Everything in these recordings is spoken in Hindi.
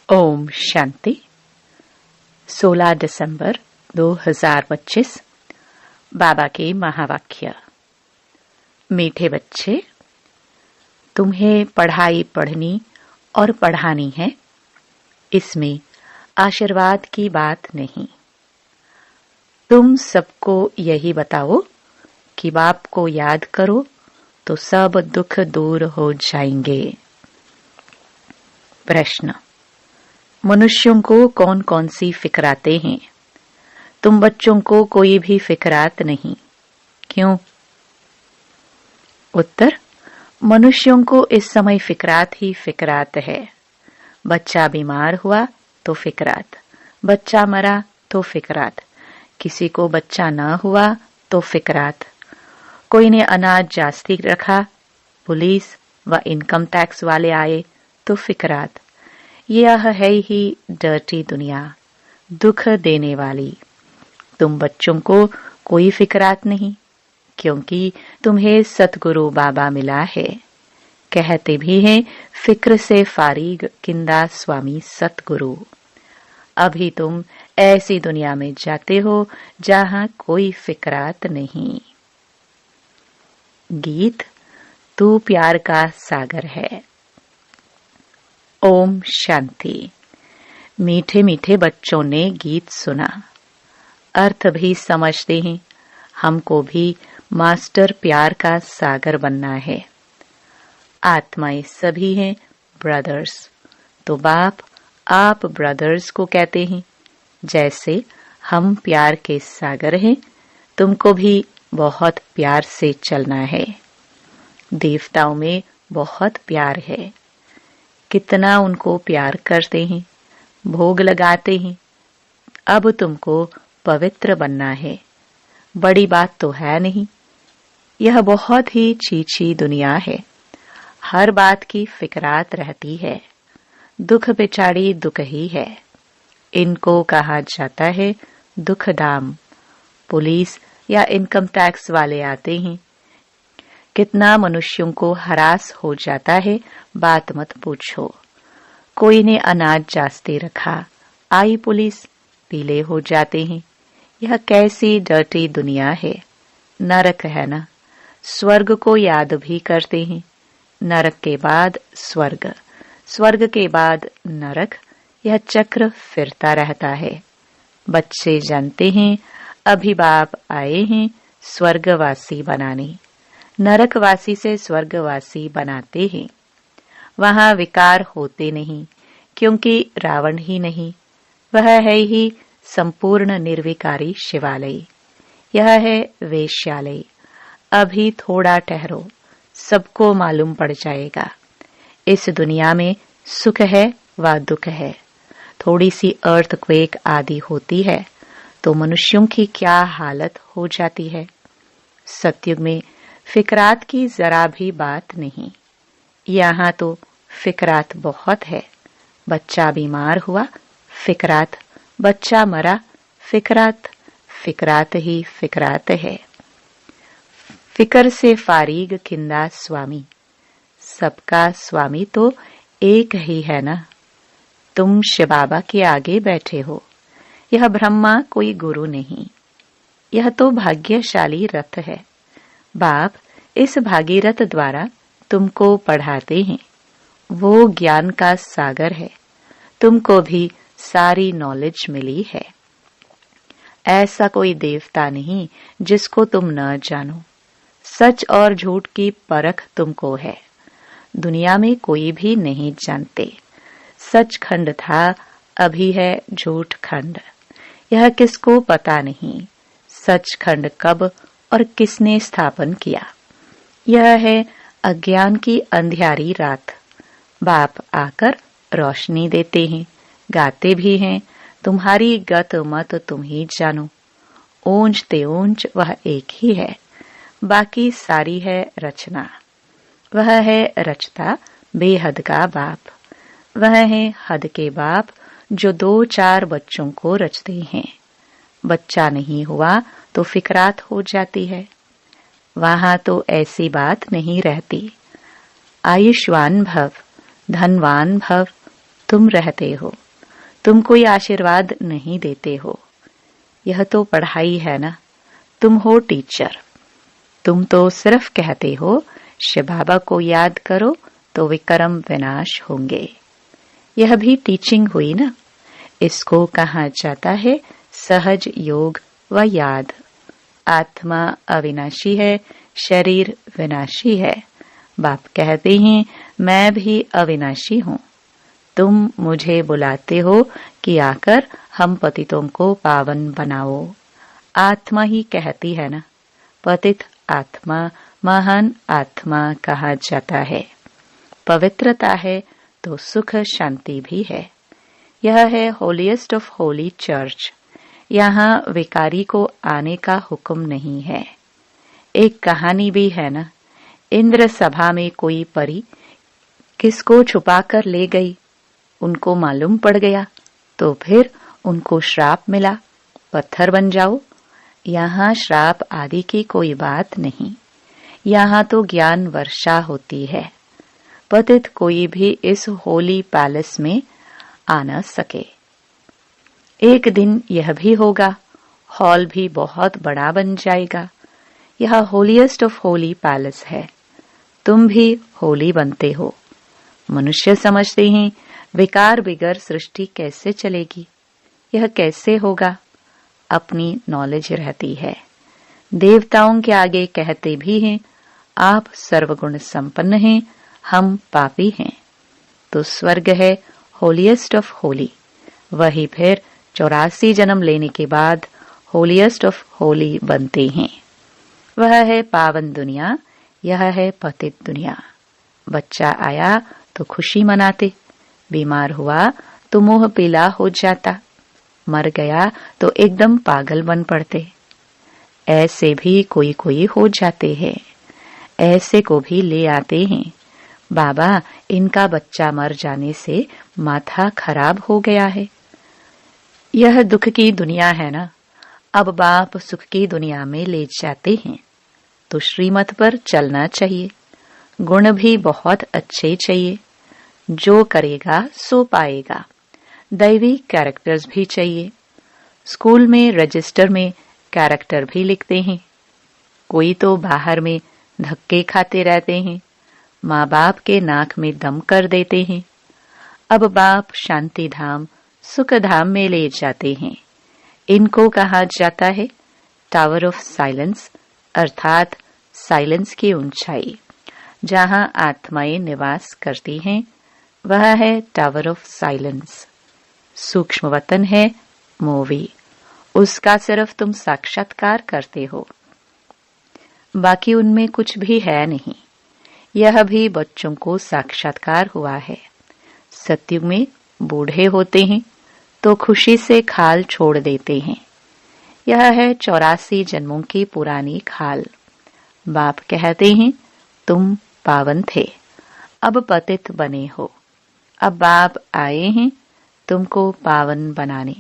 ओम शांति। 16 दिसंबर 2025। बाबा के महावाक्य। मीठे बच्चे, तुम्हें पढ़ाई पढ़नी और पढ़ानी है, इसमें आशीर्वाद की बात नहीं। तुम सबको यही बताओ कि बाप को याद करो तो सब दुख दूर हो जाएंगे। प्रश्न: मनुष्यों को कौन कौन सी फिक्राते हैं? तुम बच्चों को कोई भी फिक्रात नहीं, क्यों? उत्तर: मनुष्यों को इस समय फिक्रात ही फिक्रात है। बच्चा बीमार हुआ तो फिक्रात, बच्चा मरा तो फिक्रात, किसी को बच्चा न हुआ तो फिक्रात, कोई ने अनाज जास्ती रखा, पुलिस व इनकम टैक्स वाले आए तो फिक्रात। यह है ही डर्टी दुनिया, दुख देने वाली। तुम बच्चों को कोई फिक्रात नहीं, क्योंकि तुम्हें सतगुरु बाबा मिला है। कहते भी हैं, फिक्र से फारिग किंदा स्वामी सतगुरु। अभी तुम ऐसी दुनिया में जाते हो जहां कोई फिक्रात नहीं। गीत: तू प्यार का सागर है। ओम शांति। मीठे मीठे बच्चों ने गीत सुना, अर्थ भी समझते हैं। हमको भी मास्टर प्यार का सागर बनना है। आत्माएं सभी हैं ब्रदर्स, तो बाप आप ब्रदर्स को कहते हैं। जैसे हम प्यार के सागर हैं, तुमको भी बहुत प्यार से चलना है। देवताओं में बहुत प्यार है, कितना उनको प्यार करते हैं, भोग लगाते हैं। अब तुमको पवित्र बनना है। बड़ी बात तो है नहीं। यह बहुत ही चीची दुनिया है, हर बात की फिक्रात रहती है। दुख बेचारी दुख ही है। इनको कहा जाता है दुख दाम। पुलिस या इनकम टैक्स वाले आते हैं, कितना मनुष्यों को हरास हो जाता है, बात मत पूछो। कोई ने अनाज जास्ती रखा, आई पुलिस, पीले हो जाते हैं। यह कैसी डर्टी दुनिया है। नरक है ना। स्वर्ग को याद भी करते हैं। नरक के बाद स्वर्ग, स्वर्ग के बाद नरक, यह चक्र फिरता रहता है। बच्चे जानते हैं अभी बाप आए हैं स्वर्गवासी बनाने, नरकवासी से स्वर्गवासी बनाते हैं। वहां विकार होते नहीं, क्योंकि रावण ही नहीं। वह है ही संपूर्ण निर्विकारी शिवालय। यह है वेश्यालय। अभी थोड़ा ठहरो, सबको मालूम पड़ जाएगा। इस दुनिया में सुख है व दुख है। थोड़ी सी अर्थक्वेक आदि होती है तो मनुष्यों की क्या हालत हो जाती है। सतयुग में फिक्रात की जरा भी बात नहीं। यहाँ तो फिक्रात बहुत है। बच्चा बीमार हुआ, फिक्रात, बच्चा मरा, फिक्रात, फिक्रात ही फिक्रात है। फिक्र से फारिग किंदा स्वामी। सबका स्वामी तो एक ही है ना। तुम शिव बाबा के आगे बैठे हो। यह ब्रह्मा कोई गुरु नहीं। यह तो भाग्यशाली रथ है। बाप इस भागीरथ द्वारा तुमको पढ़ाते हैं। वो ज्ञान का सागर है। तुमको भी सारी नॉलेज मिली है। ऐसा कोई देवता नहीं जिसको तुम न जानो। सच और झूठ की परख तुमको है। दुनिया में कोई भी नहीं जानते। सच खंड था, अभी है झूठ खंड। यह किसको पता नहीं। सच खंड कब और किसने स्थापन किया। यह है अज्ञान की अंधियारी रात। बाप आकर रोशनी देते हैं, गाते भी हैं, तुम्हारी गत मत तुम ही जानो। ऊंच ते ऊंच वह एक ही है, बाकी सारी है रचना। वह है रचता बेहद का बाप। वह है हद के बाप जो 2-4 बच्चों को रचते हैं। बच्चा नहीं हुआ तो फिक्रात हो जाती है। वहां तो ऐसी बात नहीं रहती। आयुष्मान भव, धनवान भव, तुम रहते हो, तुम कोई आशीर्वाद नहीं देते हो। यह तो पढ़ाई है ना, तुम हो टीचर। तुम तो सिर्फ कहते हो शिव बाबा को याद करो तो विक्रम विनाश होंगे। यह भी टीचिंग हुई ना। इसको कहा जाता है सहज योग व याद। आत्मा अविनाशी है, शरीर विनाशी है। बाप कहते हैं मैं भी अविनाशी हूँ। तुम मुझे बुलाते हो कि आकर हम पतितों को पावन बनाओ। आत्मा ही कहती है ना, पतित आत्मा महान आत्मा कहा जाता है। पवित्रता है तो सुख शांति भी है। यह है होलीएस्ट ऑफ होली चर्च। यहाँ विकारी को आने का हुक्म नहीं है। एक कहानी भी है ना, इंद्र सभा में कोई परी किसको छुपा कर ले गई। उनको मालूम पड़ गया तो फिर उनको श्राप मिला, पत्थर बन जाओ। यहाँ श्राप आदि की कोई बात नहीं, यहाँ तो ज्ञान वर्षा होती है। पतित कोई भी इस होली पैलेस में आ न सके। एक दिन यह भी होगा, हॉल भी बहुत बड़ा बन जाएगा। यह होलीएस्ट ऑफ होली पैलेस है। तुम भी होली बनते हो। मनुष्य समझते हैं विकार बिगर सृष्टि कैसे चलेगी, यह कैसे होगा। अपनी नॉलेज रहती है। देवताओं के आगे कहते भी हैं आप सर्वगुण संपन्न हैं, हम पापी हैं। तो स्वर्ग है होलीएस्ट ऑफ होली। वही फिर 84 जन्म लेने के बाद होलीएस्ट ऑफ होली बनते हैं। वह है पावन दुनिया, यह है पतित दुनिया। बच्चा आया तो खुशी मनाते, बीमार हुआ तो मोह पीला हो जाता, मर गया तो एकदम पागल बन पड़ते। ऐसे भी कोई कोई हो जाते हैं। ऐसे को भी ले आते हैं, बाबा इनका बच्चा मर जाने से माथा खराब हो गया है। यह दुख की दुनिया है ना। अब बाप सुख की दुनिया में ले जाते हैं तो श्रीमत पर चलना चाहिए। गुण भी बहुत अच्छे चाहिए, जो करेगा सो पाएगा। दैवी कैरेक्टर्स भी चाहिए। स्कूल में रजिस्टर में कैरेक्टर भी लिखते हैं। कोई तो बाहर में धक्के खाते रहते हैं, माँ बाप के नाक में दम कर देते हैं। अब बाप शांति धाम सुख धाम में ले जाते हैं। इनको कहा जाता है टावर ऑफ साइलेंस, अर्थात साइलेंस की ऊंचाई। जहाँ आत्माएं निवास करती हैं वह है टावर ऑफ साइलेंस। सूक्ष्म वतन है मूवी, उसका सिर्फ तुम साक्षात्कार करते हो, बाकी उनमें कुछ भी है नहीं। यह भी बच्चों को साक्षात्कार हुआ है। सत्युग में बूढ़े होते हैं तो खुशी से खाल छोड़ देते हैं। यह है 84 जन्मों की पुरानी खाल। बाप कहते हैं तुम पावन थे, अब पतित बने हो। अब बाप आए हैं तुमको पावन बनाने।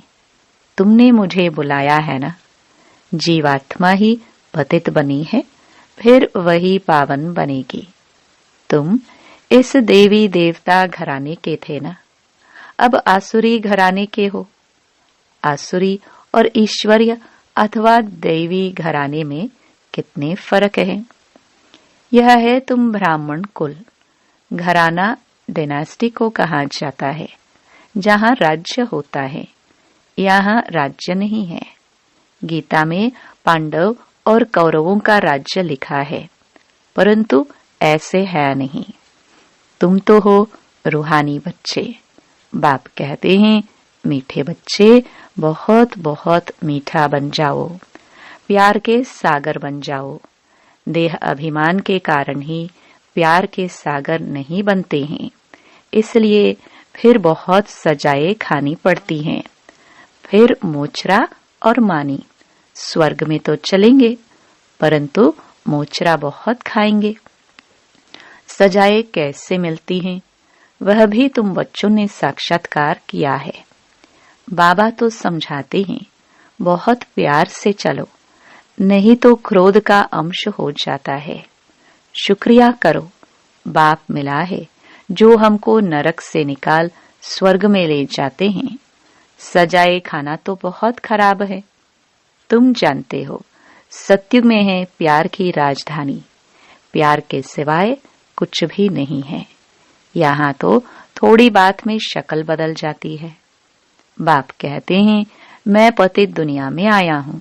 तुमने मुझे बुलाया है ना। जीवात्मा ही पतित बनी है, फिर वही पावन बनेगी। तुम इस देवी देवता घराने के थे ना, अब आसुरी घराने के हो। आसुरी और ईश्वरीय अथवा देवी घराने में कितने फर्क हैं। यह है तुम ब्राह्मण कुल। घराना डायनेस्टी को कहा जाता है, जहाँ राज्य होता है। यहाँ राज्य नहीं है। गीता में पांडव और कौरवों का राज्य लिखा है, परंतु ऐसे है नहीं। तुम तो हो रूहानी बच्चे। बाप कहते हैं मीठे बच्चे बहुत बहुत मीठा बन जाओ, प्यार के सागर बन जाओ। देह अभिमान के कारण ही प्यार के सागर नहीं बनते हैं, इसलिए फिर बहुत सजाएं खानी पड़ती हैं। फिर मोचरा और मानी स्वर्ग में तो चलेंगे, परंतु मोचरा बहुत खाएंगे। सजाएं कैसे मिलती हैं, वह भी तुम बच्चों ने साक्षात्कार किया है। बाबा तो समझाते हैं बहुत प्यार से चलो, नहीं तो क्रोध का अंश हो जाता है। शुक्रिया करो, बाप मिला है जो हमको नरक से निकाल स्वर्ग में ले जाते हैं। सजाए खाना तो बहुत खराब है। तुम जानते हो, सत्युग में है प्यार की राजधानी। प्यार के सिवाय कुछ भी नहीं है। यहाँ तो थोड़ी बात में शक्ल बदल जाती है। बाप कहते हैं, मैं पतित दुनिया में आया हूँ,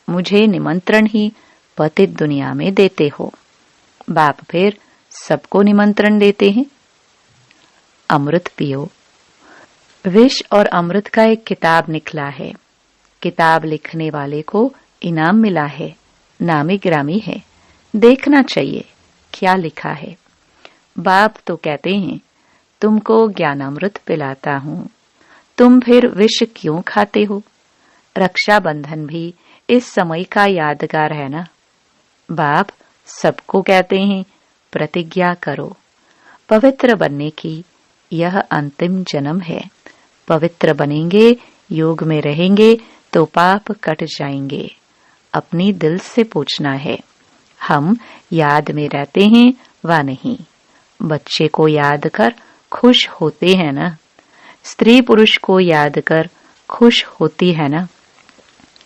मुझे निमंत्रण ही पतित दुनिया में देते हो। बाप फिर सबको निमंत्रण देते हैं। अमृत पियो। विष और अमृत का एक किताब निकला है। किताब लिखने वाले को इनाम मिला है, नामी ग्रामी है। देखना चाहिए क्या लिखा है। बाप तो कहते हैं, तुमको ज्ञानामृत पिलाता हूँ, तुम फिर विष क्यों खाते हो। रक्षाबंधन भी इस समय का यादगार है ना। बाप सबको कहते हैं, प्रतिज्ञा करो। पवित्र बनने की यह अंतिम जन्म है। पवित्र बनेंगे, योग में रहेंगे तो पाप कट जाएंगे। अपनी दिल से पूछना है, हम याद में रहते हैं व नहीं। बच्चे को याद कर खुश होते हैं ना। स्त्री पुरुष को याद कर खुश होती है ना।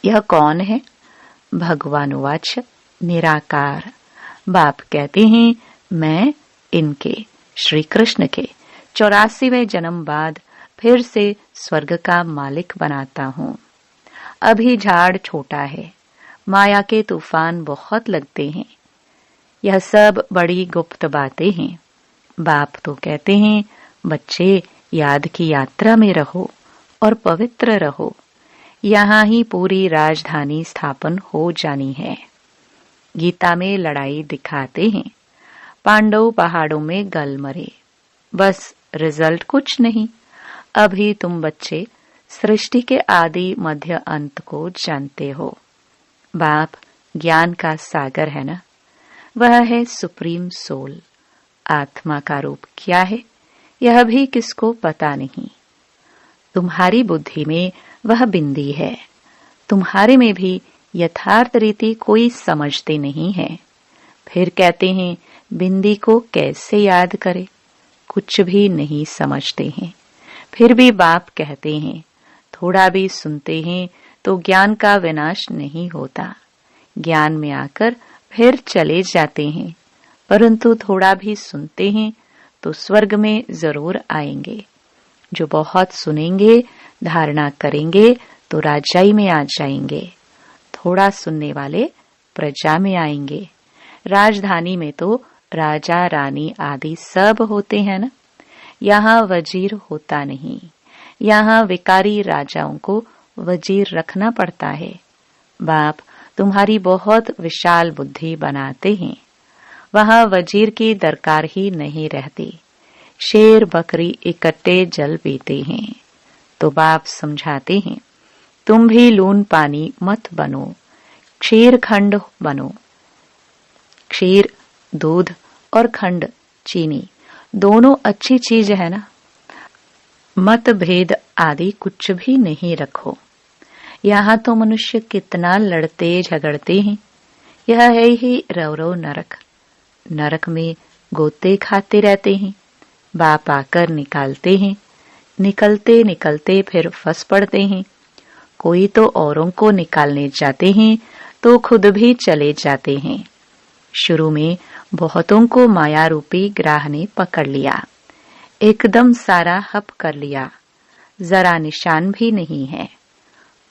यह कौन है? भगवान वाच निराकार। बाप कहते हैं, मैं इनके श्री कृष्ण के 84वें जन्म बाद फिर से स्वर्ग का मालिक बनाता हूँ। अभी झाड़ छोटा है, माया के तूफान बहुत लगते हैं। यह सब बड़ी गुप्त बातें हैं। बाप तो कहते हैं, बच्चे याद की यात्रा में रहो और पवित्र रहो। यहाँ ही पूरी राजधानी स्थापन हो जानी है। गीता में लड़ाई दिखाते हैं। पांडव पहाड़ों में गल मरे, बस रिजल्ट कुछ नहीं। अभी तुम बच्चे सृष्टि के आदि मध्य अंत को जानते हो। बाप ज्ञान का सागर है ना। वह है सुप्रीम सोल। आत्मा का रूप क्या है, यह भी किसको पता नहीं। तुम्हारी बुद्धि में वह बिंदी है। तुम्हारे में भी यथार्थ रीति कोई समझते नहीं है। फिर कहते हैं, बिंदी को कैसे याद करे। कुछ भी नहीं समझते हैं। फिर भी बाप कहते हैं, थोड़ा भी सुनते हैं तो ज्ञान का विनाश नहीं होता। ज्ञान में आकर फिर चले जाते हैं, परंतु थोड़ा भी सुनते हैं तो स्वर्ग में जरूर आएंगे। जो बहुत सुनेंगे, धारणा करेंगे तो राजाई में आ जाएंगे। थोड़ा सुनने वाले प्रजा में आएंगे। राजधानी में तो राजा रानी आदि सब होते हैं ना। यहाँ वजीर होता नहीं। यहाँ विकारी राजाओं को वजीर रखना पड़ता है। बाप तुम्हारी बहुत विशाल बुद्धि बनाते हैं। वहाँ वजीर की दरकार ही नहीं रहती। शेर बकरी इकट्ठे जल पीते हैं। तो बाप समझाते हैं, तुम भी लून पानी मत बनो, क्षीर खंड बनो। क्षीर दूध और खंड चीनी दोनों अच्छी चीज है ना। मतभेद आदि कुछ भी नहीं रखो। यहाँ तो मनुष्य कितना लड़ते झगड़ते हैं। यह है ही रौरव नरक। नरक में गोते खाते रहते हैं। बाप आकर निकालते हैं। निकलते निकलते फिर फंस पड़ते हैं। कोई तो औरों को निकालने जाते हैं तो खुद भी चले जाते हैं। शुरू में बहुतों को माया रूपी ग्राह ने पकड़ लिया। एकदम सारा हप कर लिया। जरा निशान भी नहीं है।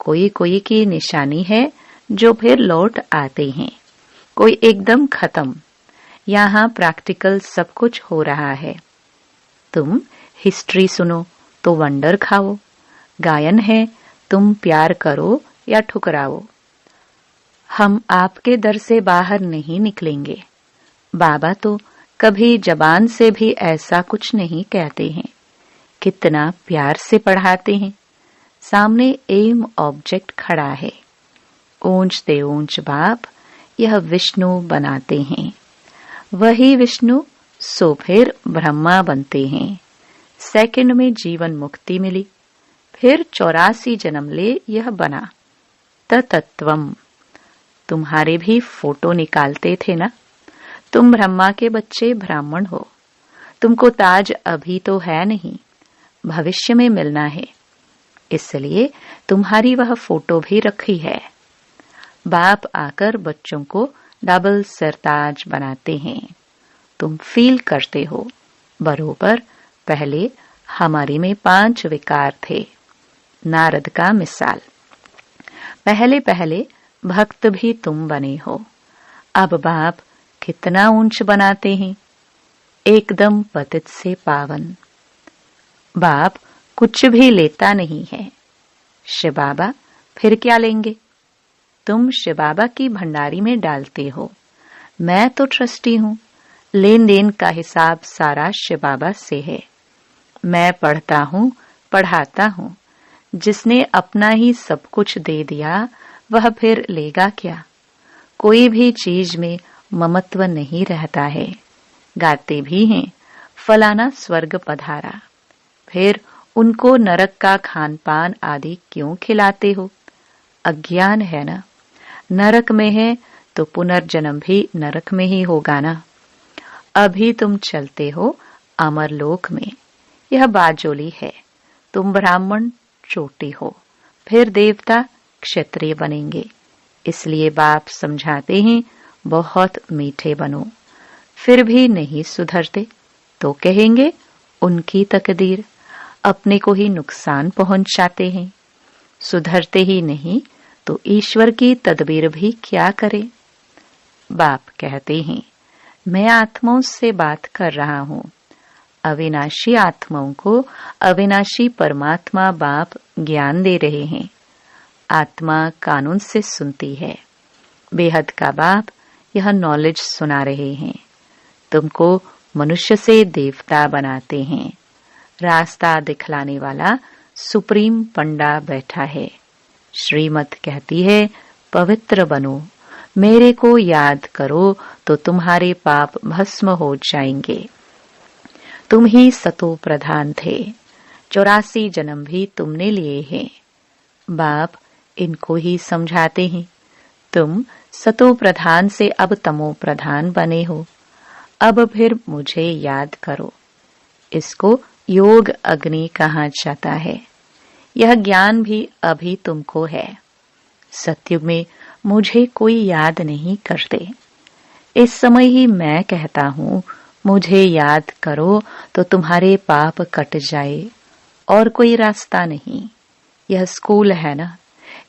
कोई कोई की निशानी है जो फिर लौट आते हैं। कोई एकदम खत्म। यहाँ प्रैक्टिकल सब कुछ हो रहा है। तुम हिस्ट्री सुनो तो वंडर खाओ। गायन है, तुम प्यार करो या ठुकराओ। हम आपके दर से बाहर नहीं निकलेंगे। बाबा तो कभी जबान से भी ऐसा कुछ नहीं कहते हैं। कितना प्यार से पढ़ाते हैं। सामने एम ऑब्जेक्ट खड़ा है। ऊंचते ऊंच बाप यह विष्णु बनाते हैं। वही विष्णु सो फिर ब्रह्मा बनते हैं। सेकंड में जीवन मुक्ति मिली। फिर 84 जन्म ले यह बना। तत्वम। तुम्हारे भी फोटो निकालते थे ना। तुम ब्रह्मा के बच्चे ब्राह्मण हो। तुमको ताज अभी तो है नहीं। भविष्य में मिलना है, इसलिए तुम्हारी वह फोटो भी रखी है। बाप आकर बच्चों को डबल सरताज बनाते हैं। तुम फील करते हो बरोबर पहले हमारी में 5 विकार थे। नारद का मिसाल, पहले पहले भक्त भी तुम बने हो। अब बाप कितना ऊंच बनाते हैं, एकदम पतित से पावन। बाप कुछ भी लेता नहीं है। शिव बाबा फिर क्या लेंगे? तुम शिव बाबा की भंडारी में डालते हो। मैं तो ट्रस्टी हूँ, लेन देन का हिसाब सारा शिव बाबा से है। मैं पढ़ता हूँ, पढ़ाता हूँ। जिसने अपना ही सब कुछ दे दिया वह फिर लेगा क्या? कोई भी चीज में ममत्व नहीं रहता है। गाते भी हैं, फलाना स्वर्ग पधारा। फिर उनको नरक का खान पान आदि क्यों खिलाते हो? अज्ञान है ना। नरक में है तो पुनर्जन्म भी नरक में ही होगा ना। अभी तुम चलते हो अमरलोक में, यह बाजोली है। तुम ब्राह्मण चोटी हो, फिर देवता क्षत्रिय बनेंगे। इसलिए बाप समझाते हैं बहुत मीठे बनो। फिर भी नहीं सुधरते तो कहेंगे उनकी तकदीर, अपने को ही नुकसान पहुंचाते हैं। सुधरते ही नहीं तो ईश्वर की तदबीर भी क्या करे? बाप कहते हैं मैं आत्माओं से बात कर रहा हूँ। अविनाशी आत्माओं को अविनाशी परमात्मा बाप ज्ञान दे रहे हैं। आत्मा कानून से सुनती है। बेहद का बाप यह नॉलेज सुना रहे हैं। तुमको मनुष्य से देवता बनाते हैं। रास्ता दिखलाने वाला सुप्रीम पंडा बैठा है। श्रीमत कहती है पवित्र बनो, मेरे को याद करो तो तुम्हारे पाप भस्म हो जाएंगे। तुम ही सतो प्रधान थे, 84 जन्म भी तुमने लिए हैं। बाप इनको ही समझाते हैं तुम सतो प्रधान से अब तमो प्रधान बने हो। अब फिर मुझे याद करो। इसको योग अग्नि कहा जाता है। यह ज्ञान भी अभी तुमको है। सत्युग में मुझे कोई याद नहीं करते। इस समय ही मैं कहता हूँ मुझे याद करो तो तुम्हारे पाप कट जाए, और कोई रास्ता नहीं। यह स्कूल है ना,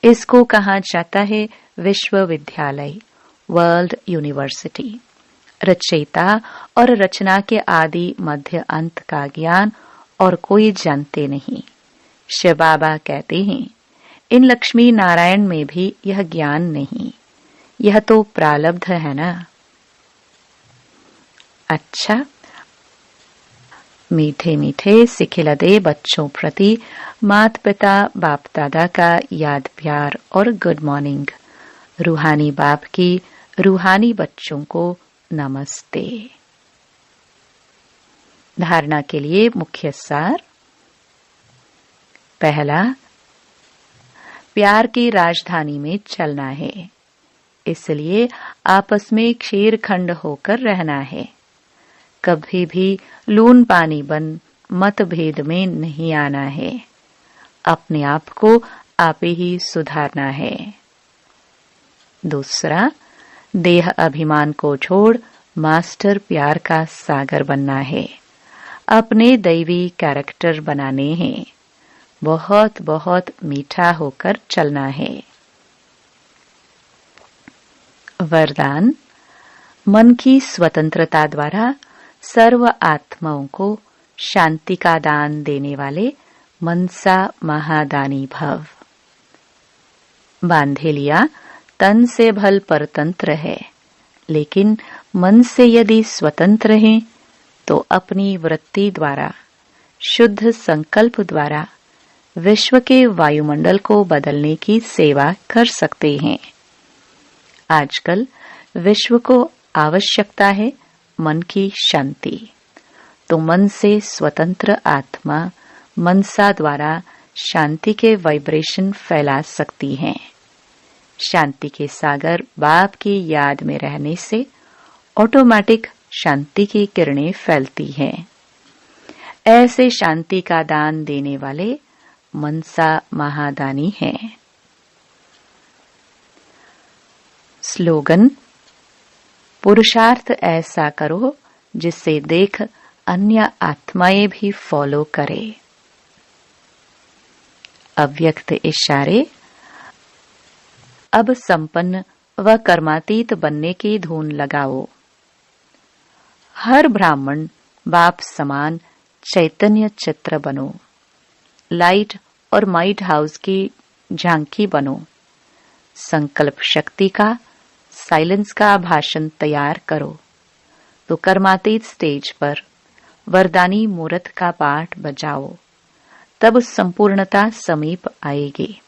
इसको कहा जाता है विश्वविद्यालय, वर्ल्ड यूनिवर्सिटी। रचयिता और रचना के आदि मध्य अंत का ज्ञान और कोई जानते नहीं। शिव बाबा कहते हैं इन लक्ष्मी नारायण में भी यह ज्ञान नहीं। यह तो प्रारब्ध है ना। अच्छा, मीठे मीठे सिखिलदे बच्चों प्रति माता पिता बाप दादा का याद प्यार और गुड मॉर्निंग। रूहानी बाप की रूहानी बच्चों को नमस्ते। धारणा के लिए मुख्य सार। पहला, प्यार की राजधानी में चलना है, इसलिए आपस में क्षीरखंड होकर रहना है। कभी भी लून पानी बन मतभेद में नहीं आना है। अपने आप को आप ही सुधारना है। दूसरा, देह अभिमान को छोड़ मास्टर प्यार का सागर बनना है। अपने दैवी कैरेक्टर बनाने हैं। बहुत बहुत मीठा होकर चलना है। वरदान, मन की स्वतंत्रता द्वारा सर्व आत्माओं को शांति का दान देने वाले मनसा महादानी भव। बांधे लिया तन से भल परतंत्र है, लेकिन मन से यदि स्वतंत्र हैं तो अपनी वृत्ति द्वारा, शुद्ध संकल्प द्वारा विश्व के वायुमंडल को बदलने की सेवा कर सकते हैं। आजकल विश्व को आवश्यकता है मन की शांति, तो मन से स्वतंत्र आत्मा मनसा द्वारा शांति के वाइब्रेशन फैला सकती हैं। शांति के सागर बाप की याद में रहने से ऑटोमेटिक शांति की किरणें फैलती हैं। ऐसे शांति का दान देने वाले मनसा महादानी हैं। स्लोगन: पुरुषार्थ ऐसा करो जिससे देख अन्य आत्माएं भी फॉलो करे। अव्यक्त इशारे: अब संपन्न व कर्मातीत बनने की धुन लगाओ। हर ब्राह्मण बाप समान चैतन्य चित्र बनो। लाइट और माइट हाउस की झांकी बनो। संकल्प शक्ति का, साइलेंस का भाषण तैयार करो तो कर्मातीत स्टेज पर वरदानी मूर्त का पाठ बजाओ, तब संपूर्णता समीप आएगी।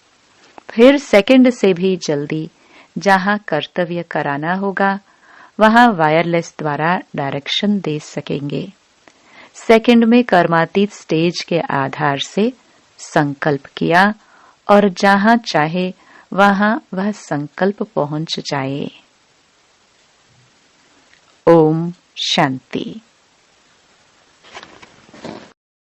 फिर सेकंड से भी जल्दी जहां कर्तव्य कराना होगा वहां वायरलेस द्वारा डायरेक्शन दे सकेंगे। सेकंड में कर्मातीत स्टेज के आधार से संकल्प किया और जहां चाहे वहां वह संकल्प पहुंच जाए। ओम शांति।